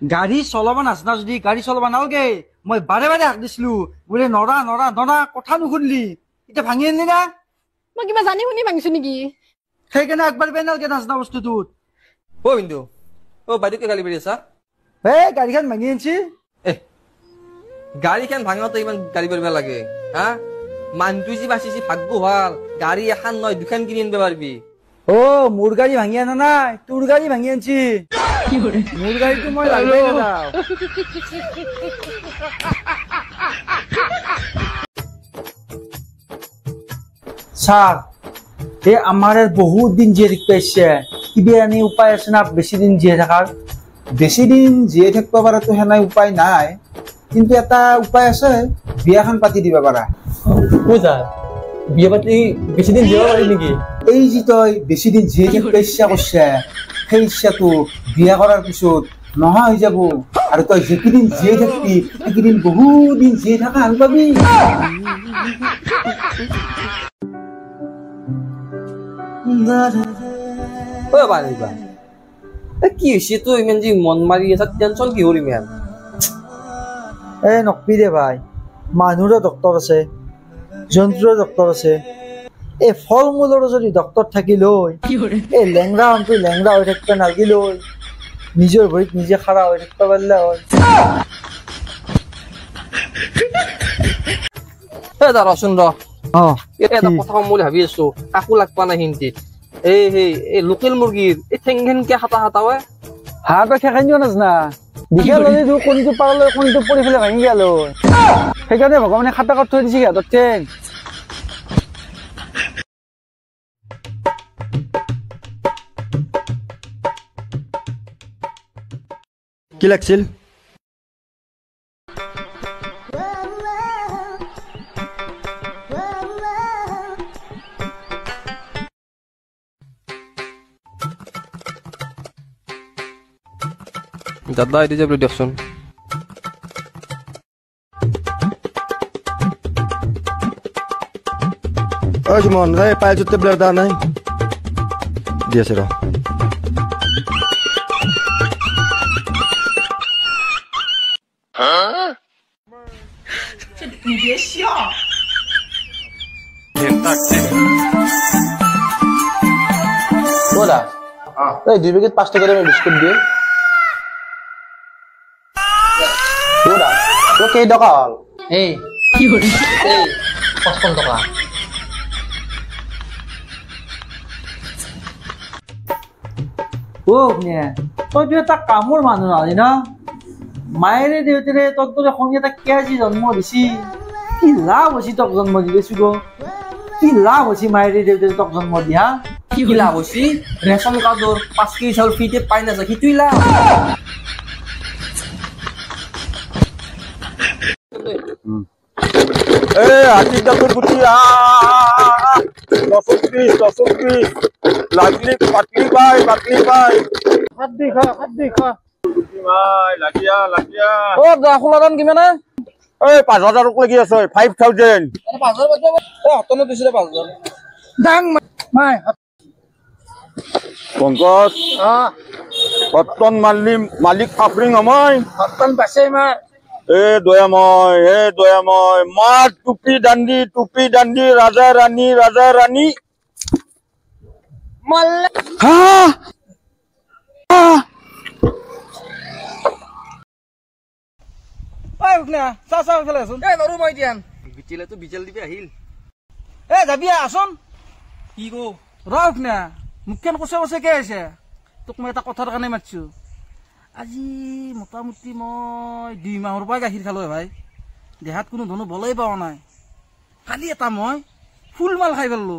গাড়ী চলাব নাজানা যদি গাড়ী চলাব নালাগে মই বাৰে বাৰে হাক দিছিলো বোলে নৰা নৰা নৰা কথা নুশুনলি এতিয়া ভাঙি আনিলি না মই কিবা জানি শুনি ভাঙিছো নেকি সেইকাৰণে একবাৰ বেনালকে নাজানা বস্তুটোত অ বিন্দু অ বাইদেউকে গালি পাৰি আছা গাড়ীখন ভাঙি আনছি গাড়ীখন ভাঙাতে ইমান গালি পাৰিব লাগে হা মানুহটো যি বাচিছি ভাগ্য ভাল গাড়ী এখন নহয় দুখন কিনি আনিব পাৰিবি মোৰ গাড়ী ভাঙি আনা নাই তোৰ গাড়ী ভাঙি আনছি মোৰ গাড়ীটো মই লাগবই নাযাওঁ স্যার আমার বহুত দিন জিয়ে থাকতে আসছে কিবা আনি উপায় আছে না বেশি দিন জিয়ে থাকার বেশি দিন জিয়ে থাকব পারাতো হেনাই উপায় নাই কিন্তু এটা উপায় আছে বিয়াখন পাতি দিবা পারা বিয়া পাতি বেছি দিন জীয়াব পাৰি নেকি এই যে তই বেশি দিন জিয়ে থাকতে ইচ্ছা কৰছে সেই ইচ্ছাটো বিয়া কৰাৰ পিছত নহা হৈ যাব আৰু তই যেকেদিন জিয়ে থাকবি সেকেদিন বহুত দিন জিয়ে থাকা হাল পাবি কি হৈছে তো ইমান যি মন মাৰি আছা টেনচন কি হ'ল ইমান নকবি দে ভাই মানুহৰো ডক্টৰ আছে জন্তুৰো ডক্টৰ আছে এই ফল মূলৰো যদি ডক্টৰ থাকিল এই লেংৰা অন্তু লেংৰা হৈ থাকিব নালাগিল নিজৰ ভৰিত নিজে খাৰা হৈ থাকিব পাৰিলে হয় ৰচোন এটা কথা কম বুলি ভাবি আছো কাকো লাগ পোৱা নাই হিন্দিত এই লোকেল মুৰ্গীৰ এই ঠেং ঠেংকে হাতা হাতা হয় হাত খেকাইও নাজানা বিকেল কণীটো পাৰলৈ কণীটো পৰি পেলাই ভাঙি গেল সেইকাৰণে ভগৱানে খাটা কাট থৈ দিছে সিহঁতৰ ঠেং কি লাগছিল দাদা এটি যাব দিয়কচোন সুমন এই পাইলছৰ টেবলেট এটা নাই দি আছে ৰ দুই পেকেট 5 টাকা দামের বিস্কুট দিয়ে কেই টকা হল এই 55 টাকা তইতো এটা কামৰ মানুহ নহয় ন মায়েৰে দেউতাৰে তোক তোৰে সঙ্গে এটা কেজি জন্ম দিছি কি লাভ হৈছে তোক জন্ম দিলেছো গো কি লাভ হৈছে মায়েৰে দেউতাৰে তোক জন্ম দিয়া কি লাভ হৈছে ৰেচন কাৰ্ডৰ 5 কেজি চাউল ফ্ৰীতে পাই না যায় কিতুই লাভ হাতী দাঁতৰ গুটি লচকি লাগলি পাতলি পাই হাত দি খা ভাই লাগিয়া ও দাখলা দাম কিমান এই 5000 লাগি আছে 5000 5000 বাজে হতন দিছিলে 5000 দাং মাই পঙ্কজ হতন মালিক ফাফরিং আমায় হতন বাসে মা এ দয়াময় মা টুপি ডান্ডি রাজা রানী মল্লে উঠনা চা ফেলে আসুন নৰু মই দিয়ান বিচিলে তো বিচল দিবি আহিল যাবি আসুন কি গো উঠনা মুখখন কছে কে আছে তোক মই এটা কথাৰ কাৰণে মাতিছো আজি মোটামুটি মই 2 মাহৰ পৰা গাখীৰ খালো ভাই দেহাত কোনো ধৰণৰ বলেই পাৱা নাই কালি এটা মই ফুল মাল খাই পেললো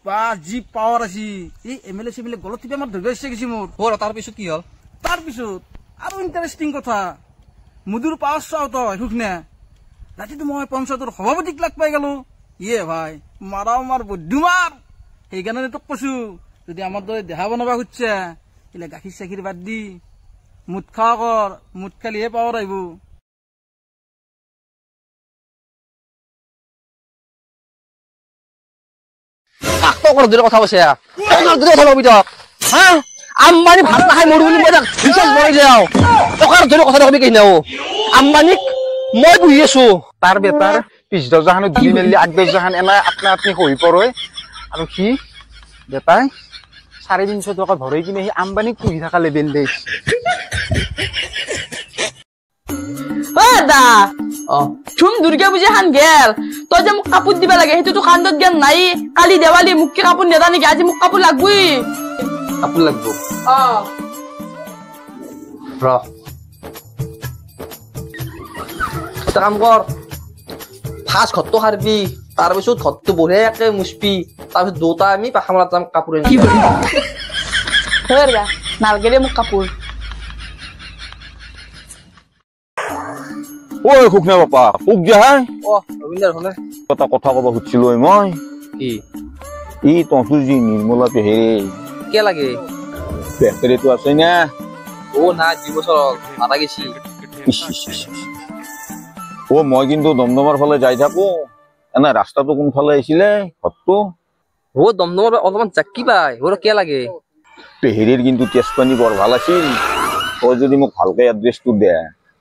বা যি পাৱাৰ আছে এই এমএলএ সিমএলএ গলত টিপে আমাৰ ধৰি গৈছে কিছু মোৰ তাৰ পিছত কি হল তাৰ পিছত আৰু ইণ্টাৰেষ্টিং কথা মুদুৰ পাৱাৰ চাও তই শুকনে ৰাতিটো মই পঞ্চায়তৰ সভাপতিক লাগ পাই গেলো ভাই মাৰ বুদ্ধুমাৰ সেইকাৰণে তোক কৈছো যদি আমাৰ দৰে দেহা বনাবা খুজিছে এলে গাখীৰ চাখীৰ বাদ দি মুঠ খোৱা কৰ মুঠ খালিহে পাৱাৰ আহিব কথা কৈছে কথা লবি তক আম্বানি ভাত নাখাই মৰু বুলি মই ৰিচাৰ্জ বনাই যাও টকাৰ ধৰি কথা কবি কেনে আম্বানীক মই বহি আছো তাৰ বেটাৰ পিছ দৰ্জাখানত ধুই মেলি আগ দৰ্জাখান এনাই আপনা আপনি হৈ পৰে আৰু সি বেটাই 350 টকা ভৰাই কিনে সি আম্বানীক পুহি থকা লেবেল দেই দা অ চুম দুৰ্গা পূজা খান গেল তই যে মোক কাপোৰ দিবা লাগে সেইটোতো কান্দত জ্ঞান নাই কালি দেৱালী মোক কি কাপোৰ নেদা নেকি আজি মোক কাপোৰ লাগবই কাপোৰ লাগব ৰ এটা কাম কৰ ফাৰ্ষ্ট ঘৰটো সাৰবি তাৰপিছত ঘৰটো বঢ়িয়াকে মুচবি তাৰপিছত দুটা আমি পাখামৰাত যাম কাপোৰ আনিব গা নালগে দে মোক কাপোৰ ঐ খুকনা বাপা খুক যা অ ৰবীন্দ্ৰ হলে এটা কথা কব খুজিছিলো মই কি ই তহঁতৰ যি নিৰ্মলা পেহেৰে কে লাগে পেহেৰেটো আছে না ও না 2 বছৰ মাৰা গেছি ও মই কিন্তু দমদমাৰ ফালে যাই থাকো এনে ৰাস্তাটো কোনফালে আহিছিলে ঘৰটো ও দমদমৰ অলপমান জাকি পাই ওৰ কে লাগে পেহেৰীৰ কিন্তু টেষ্ট পানী বৰ ভাল আছিল তই যদি মোক ভালকে এড্ৰেছটো দে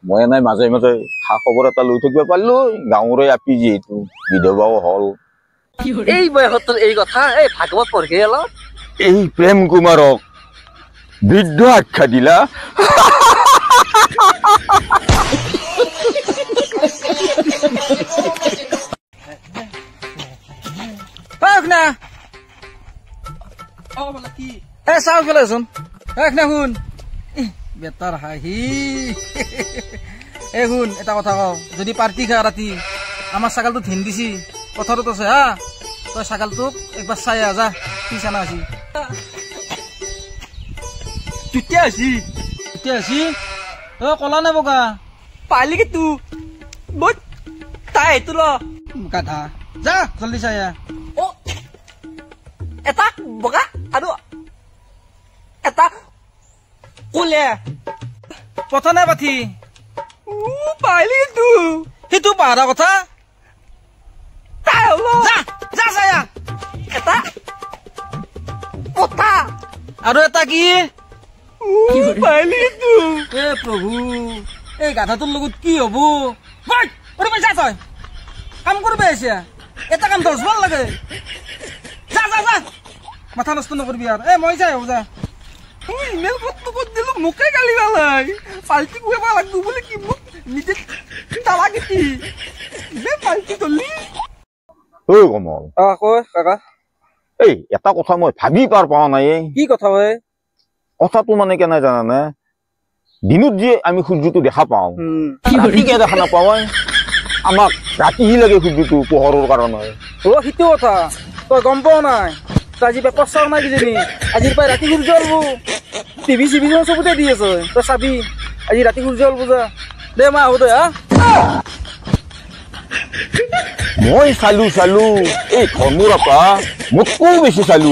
মই নাই মাজে মাজে খা খবৰ এটা লৈ থাকিব পাৰিলো গাঁৱৰে আপি যিহেতু বিধৱাও হল এই বয়সত এই কথা এই ভাগৱত পঢ়ে অলপ এই প্ৰেম কুমাৰক বৃদ্ধ আখ্যা দিলা না এ চাও ফেলেচোন না শুন বেটাৰ হাঁহি এ শুন এটা কথা কওঁ যদি পাৰ্টি খা ৰাতি আমাৰ ছাগালটো ধিন দিছি পথাৰত আছে হা তই ছাগালটোক একবাৰ চাই আহ যা কি চানা আছি কেতিয়া আছি অ কলা নে বগা পালি কি তু বত তাই তুল গাধা যা জলদি চাই আহ ও এটা বগা আৰু এটা কোলে পথা নে পাঠি পালি কি তু সেইটো পাহাৰা কথা তাই হলো যা যা চাই আহ এটা পতা আৰু এটা কি পালি তু এ প্ৰভু এই গাধাটোৰ লগত কি হব যা তই কাম কৰিব আহিছে এটা কাম 10 বাৰ লাগে যা যা যা মাথা নষ্ট নকৰিবি আৰু এ মই যাই আহো যা ইমেল কত দিলো মুখে গালি গালাই পাল্টি কুবা লাগবো বলে কি মুখ নিজে তালা গেছি বে পাল্টি দলি ঐ কমল কয় কাকা এই এটা কথা মই ভাবি পাৰ পোৱা নাই কি কথা হয় কথাটো মানে কেনে জানানে দিনত যে আমি সূৰ্যটো দেখা পাওঁ ৰাতি কিয় দেখা নাপাওঁ আমাক ৰাতিহি লাগে সূৰ্যটো পোহৰৰ কাৰণে অ সেইটো কথা তই গম পোৱা নাই তই আজি পেপাৰ চাও নাই কিজানি আজিৰ পৰা ৰাতি সূৰ্য ওলব টিভি চিভি চবতে দি আছে তই চাবি আজি ৰাতি সূৰ্য ওলব যা দে মই আহো দে হা মই চালো এই ধৰ্মৰ আপা মোতকৈ বেছি চালো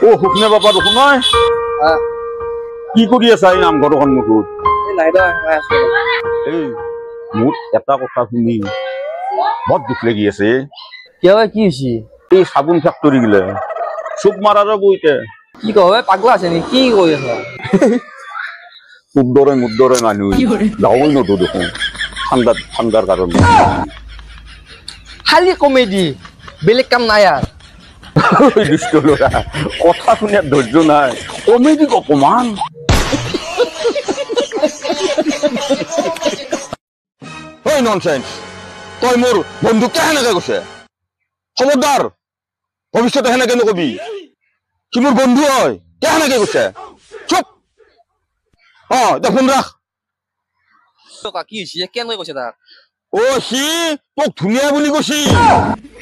অ সুখনে বাপা দেখোন নাই কি কৰি আছা এই নামঘৰৰ সন্মুখত এই মোৰ এটা কথা শুনি বৰ দুখ লাগি আছে কিয় কি হৈছে এই চাবোন ফেক্টৰী গিলা চুপ মাৰা যাব এতিয়া কি কয় পাগলা আছে নেকি কি কৈ আছা মুদ দৰে মানুহ যাবই নতো দেখোন ঠাণ্ডাৰ কাৰণে খালি কমেডি বেলেগ কাম নাই আৰু দুষ্ট ল'ৰা কথা শুনাৰ ধৈৰ্য নাই কমেডি অকমান ঐ ননচেন্স তই মোৰ বন্ধুকে সেনেকে কৈছে খবৰদাৰ ভৱিষ্যতে সেনেকে নকবি সি মোৰ বন্ধু হয় কে সেনেকে কৈছে চুপ এতিয়া ফোন ৰাখ কি হৈছে কেনেকৈ কৈছে তাক সি তোক ধুনীয়া বুলি কৈছি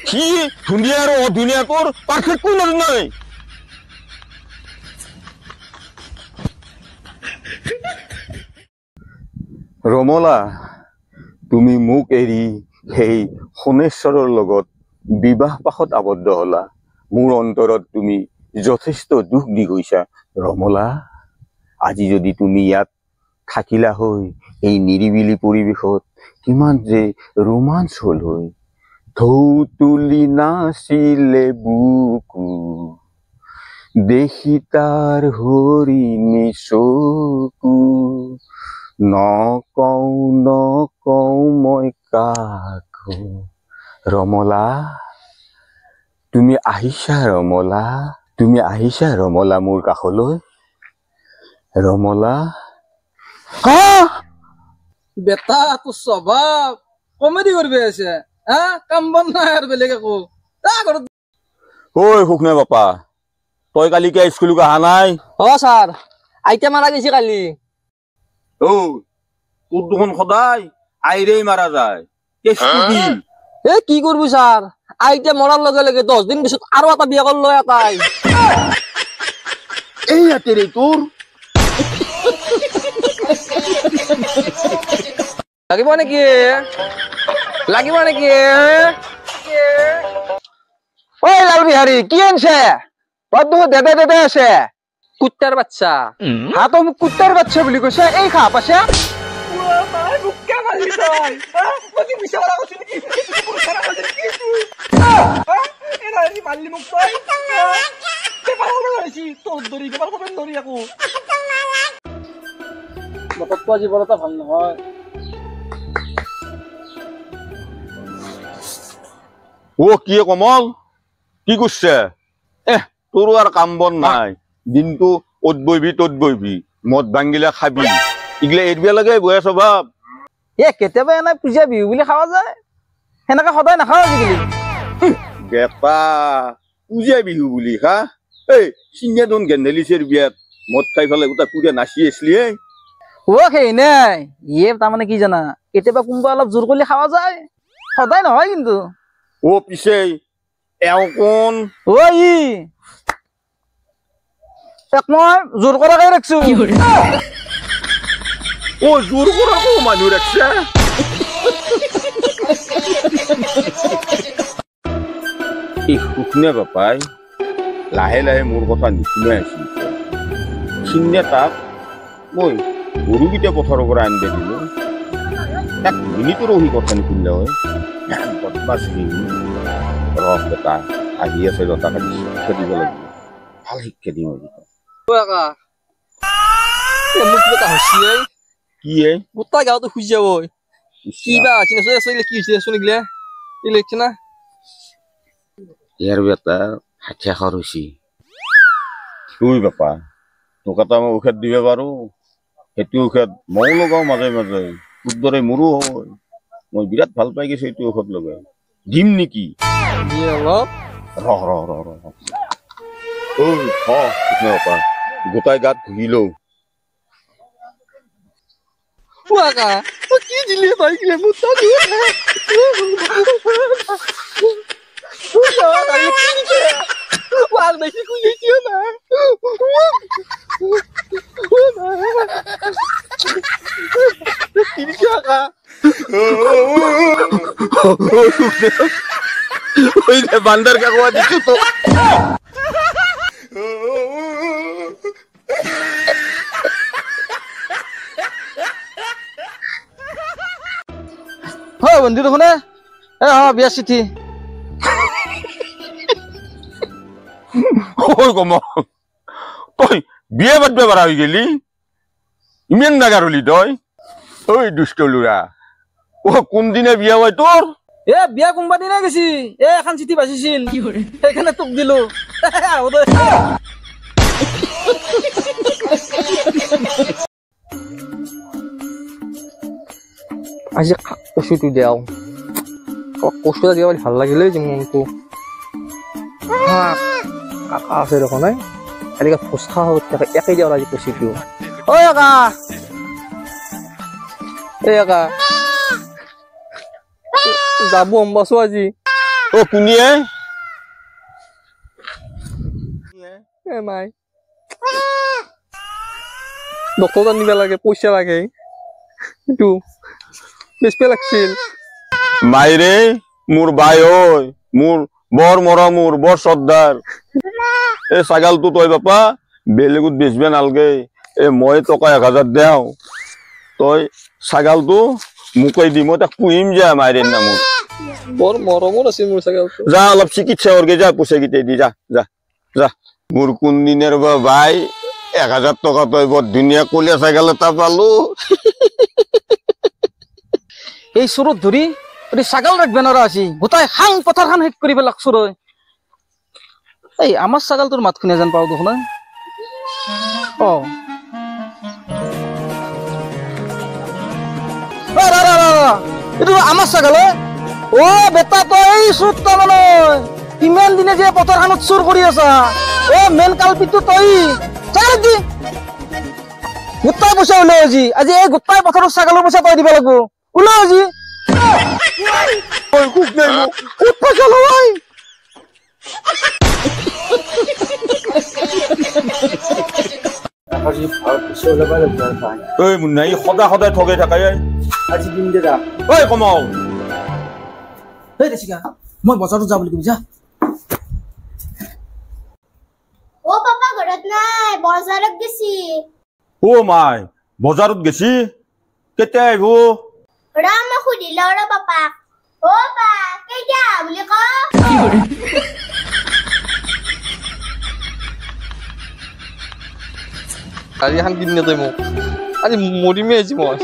সি ধুনীয়া আৰু অধুনীয়া তোৰ পাৰ্থক্য নাই ৰমলা তুমি মোক এৰি সেই সোণেশ্বৰৰ লগত বিবাহ পাশত আবদ্ধ হলা মোৰ অন্তৰত তুমি যথেষ্ট দুখ দি গৈছা ৰমলা আজি যদি তুমি ইয়াত থাকিলা হৈ এই নিৰিবিলি পৰিৱেশত কিমান যে ৰোমাঞ্চ হল হৈ ঢৌ তুলি নাচিলে বুকু দেখি তাৰ হৰিণী চকু নকওঁ মই কাকো ৰমলা তুমি আহিছা ৰমলা মোৰ কাষলৈ ৰমলা বেটা তোৰ স্বভাৱ কমেডি কৰিব আছে কাম বন নাই আৰু বেলেগ একো ঐ সুখনে বাপা তই কালি কে স্কুলক অহা নাই ছাৰ আইতা মাৰা গৈছে কালি তোৰ দেখোন সদায় আইৰেই মাৰা যায় কি কৰবো ছাৰ আইতা মৰাৰ লগে লগে 10 দিন পিছত আৰু এটা বিয়া কৰলো এটাই এই হাতেৰে তোৰ লাগিব নেকি ঐ লাল বিহাৰী কি আনছে দেদে আছে কুত্তাৰ বাচ্চা তো মোক কুত্তাৰ বাচ্চা বুলি কৈছে এই খা পাছে জীৱন এটা ভাল নহয় কি কমল কি করছে তোর আর কাম বন নাই দিনটো অত বইবি তত বইবি মদ ভাঙ্গিলে খাবি এগুলা এরবিয়া লাগে বয়া স্বভাব কেতিয়াবা এনে পূজা বিহু বুলি খাওয়া যায় সেনেকে সদায় নাখাও আজিকালি বেপা পূজা বিহু বুলি খা এই চিঙিয়া দোন গেন্দেলিছের বিয়াত মদ খাই ফেলে গোটা পূজা নাচি আসলি সেই নাই তাৰমানে কি জানা কেতিয়াবা কোনোবা অলপ জোৰ কৰি খাওয়া যায় সদায় নহয় কিন্তু পিছে এওঁ কোন মই জোৰ কৰাকে ৰাখছো জোৰ কৰা মানুহ ৰাখছে সুখনে বাপাই লাহে লাহে মোৰ কথা নুশুনাই আছিল চিন্নে তাক মই গৰুকেইটা পথাৰৰ পৰা আনিব দিলো এক মিনিটৰো সি কথা নুশুনিলে হয় বদমাছ ৰস বেটা আহি আছে লতা কাটি শিক্ষা দিব লাগিব ভাল শিক্ষা দিম কি গোটা গাঁৱতো খুজি যাব কিবা কি হৈছে না ইয়াৰ বেটা হাঠিয়া খৰচি তুই বাপা তোক এটা মই ঔষধ দিব পাৰো সেইটো ঔষধ ময়ো লগাও মাজে মাজে তোৰ দৰে মোৰো হয় মই বিৰাট ভাল পাই গৈছো এইটো ঔষধ লগাই দিম নেকি বাপা গোটাই গাত ঘুহি লওঁ কি দিলে পাইছিলে বান্দার কাকুয়া দিচ্ছ তো বন্ধু দেখোন বিয়া চিঠি তই বিয়ে পাতবে পাৰা হৈ গেলি ইমান নাগাৰলি তই ঐ দুষ্ট লৰা কোনদিনে বিয়া হয় তোৰ বিয়া কোনবা দিনা গেছি এখন চিঠি বাচিছিল সেইকাৰণে তোক দিলো আজি কচুটো দিয়াও কচু দিয়া ভাল লাগিলে মনটো কাকা আছে দেখোন এনেকে ভোজ খোৱা একে দিয়া আজি কচুটো যাব অম্বাছো আজি কোনিয়ে মাই ডক্টৰ আনিব লাগে পইচা লাগে এইটো বেচপে লাগছিল মাইৰে মোৰ বাই ঐ মোৰ বৰ মৰম মোৰ বৰ শ্ৰদ্ধাৰ এই ছাগালটো তই বাপা বেলেগত বেচবে নালগে মই টকা 1000 দেও তই ছাগালটো মুকাই দি মই তাক পুহিম যা মাইৰে নামত বৰ মৰমৰ আছিল মোৰ ছাগালটো যা অলপ চিকিৎসা কৰগে যা পইচা কেইটা দি যা যা যা মোৰ কোন দিনৰ বা ভাই 1000 টকা তই বৰ ধুনীয়া কলীয়া চাইকেল এটা পালো এই চুৰত ধৰি ছাগল ৰাখবে নৰা আছি গোটাই খাং পথাৰখন শেষ কৰি পেলাকছো ৰৈ এই আমাৰ ছাগলটোৰ মাত শুনে যেন পাওঁ দেখোন অ এইটো আমাৰ ছাগল অ বেটা তই চুৰ তাৰমানে ইমান দিনে যে পথাৰখনত চুৰ কৰি আছা অ মেইন কালপিতটো তই ছাগল দি গোটাই পইচা ওলাই আজি এই গোটাই পথাৰৰ ছাগলৰ পইচা তই দিব লাগিব ওলাই আজি খুব নাই মোক ক'ত পইচা লয় আজি ভাৰত পিছে ওলাব লাগিব পাই ঐ মুন্না ই সদায় সদায় ঠগাই থাকে আজি দিন দে যা ঐ কমাও এই দেখিকা মই বজাৰত যাওঁ বুলি কবি যা ও পাপা ঘৰত নাই বজাৰত গেছি ও মাই বজাৰত গেছি কেতিয়া আহিব ৰাম খুদিলা ৰ পাপা ও পা কেতিয়া বুলি ক আজি এখন কিনি তই মোক আজি মৰিমে আজি মই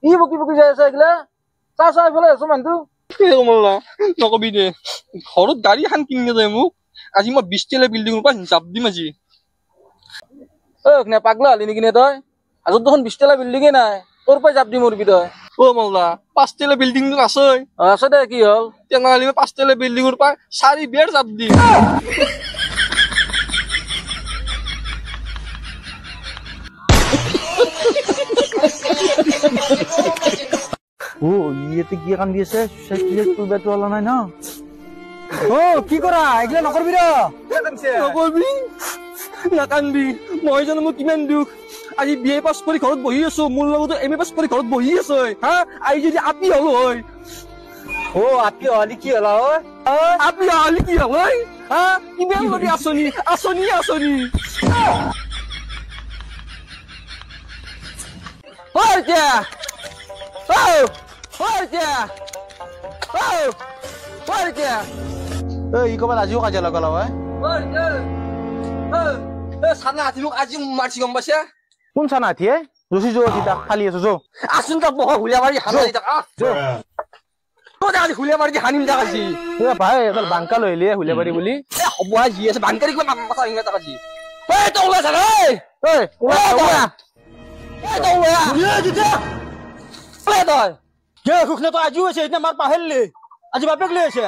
ই বকি বকি যাই আছে এইগিলা চা চা এইফালে আছো মানুহটো নকবি দে ঘৰত গাড়ী এখন কিনি তই মোক আজি মই 20 তলীয়া বিল্ডিঙৰ পৰা জাপ দিম আজি নে পাগলা হলি নেকি নে তই আজি দেখোন 20 তলীয়া বিল্ডিঙে নাই তোৰ পৰা জাপ দি মৰবি তই অ মল্লা 5 তলীয়া বিল্ডিং আছে আছে দে কি হ'ল তেনেহ'লে 5 তলীয়া বিল্ডিঙৰ পৰা 4 বেৰ জাপ দিম ও ইয়েতে কি কান্দি আছে সাইকেল তোৰ বেটো আলা নাই না ও কি কৰা এগলা নকৰবি ৰ নকবি নাকান্দি মই জানো মোক কিমান দুখ আজি বিএ পাছ কৰি ঘৰত বহি আছো মোৰ লগতে এমএ পাছ কৰি ঘৰত বহি আছে হা আই যদি আপি হল হয় ও আপি হলি কি হলা ঐ আপি হলি কি হল হয় হা কিমান কৰি আছনি আছনি আছনি হৰজা ও হৰজা ও হৰজা এই কবাত আজিও কাজিয়া লগালা হয় সানা হাতি মোক আজি মাৰছি গম পাইছা কোন চানা হাতীয়ে ৰচি যোৱা দিতা খালি আছো যো আসুন তা বহা হুলিয়া মাৰি হানা দিতা তো আজি হুলিয়া মাৰি হানিম তা আজি এ ভাই এডাল বাংকা লৈ লিয়ে হুলিয়া বাৰি বুলি এ হব আজি আছে বাংকাৰি কিবা মাথা ইংৰা তা আজি এই তো ওলা যা এই ওলা এই তো ওলা হুলিয়া দিতা ওলা তই কে খুখনে তো আজিও আছে ইতনা মাৰ পাহেললি আজি বাপেক লৈ আছে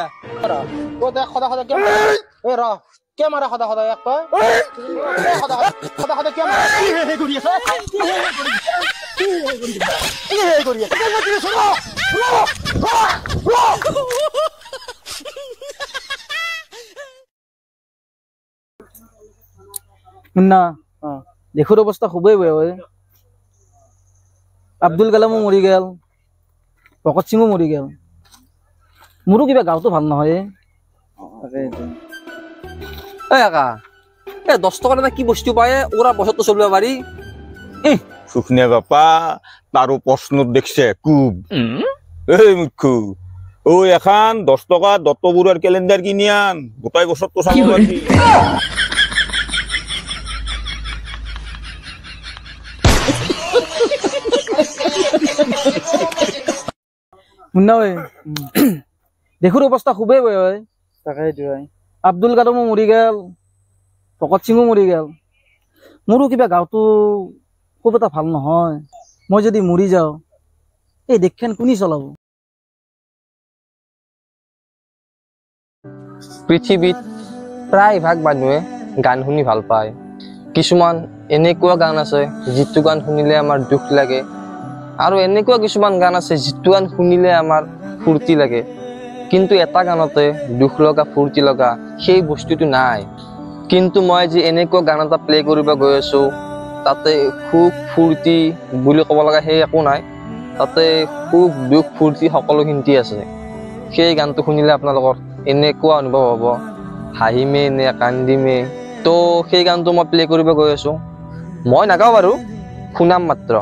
ও দেখ খদা খদা কে এ ৰ কে মাৰা খদা খদা এক পায় খদা খদা খদা কে মাৰা হে কৰি আছে হে কৰি আছে মুন্না দেখুৰ অৱস্থা খুবেই বেয়া হয় আব্দুল কালামো মৰি গেল ভগত সিঙো মৰি গেল মোৰো কিবা গাঁৱতো ভাল নহয় এই আকা এই 10 টকাৰ এটা কি বস্তু পায় ওৰা বছৰটো চলিব পাৰি সুখনিয়া বাপা তাৰো প্ৰশ্নত দেখছে কুব এই মুখ্য ও এখন 10 টকা দত্তবুড়াৰ ক্যালেন্ডাৰ কিনি আন গোটাই বছৰটো চাব পাৰি মুন্না ঐ দেখুৰ অৱস্থা খুবেই বেয়া হয় তাকেইটো আব্দুল কালামো মৰি গেল ভগত সিঙো মৰি গেল মোৰো কিবা গাঁৱতো খুব এটা ভাল নহয় মই যদি মৰি যাওঁ এই দেশখন কোনি চলাব পৃথিৱীত প্ৰায় ভাগ মানুহে গান শুনি ভাল পায় কিছুমান এনেকুৱা গান আছে যিটো গান শুনিলে আমাৰ দুখ লাগে আৰু এনেকুৱা কিছুমান গান আছে যিটো গান শুনিলে আমাৰ ফূৰ্তি লাগে কিন্তু এটা গানতে দুখ লগা ফূৰ্তি লগা সেই বস্তুটো নাই কিন্তু মই যে এনেকুৱা গান এটা প্লে কৰিব গৈ আছো তাতে সুখ ফূৰ্তি বুলি ক'ব লগা সেই একো নাই তাতে সুখ দুখ ফূৰ্তি সকলোখিনি আছে সেই গানটো শুনিলে আপোনালোকৰ এনেকুৱা অনুভৱ হ'ব হাঁহিমে নে কান্দিমে তো সেই গানটো মই প্লে কৰিব গৈ আছো মই নাগাওঁ বাৰু শুনাম মাত্ৰ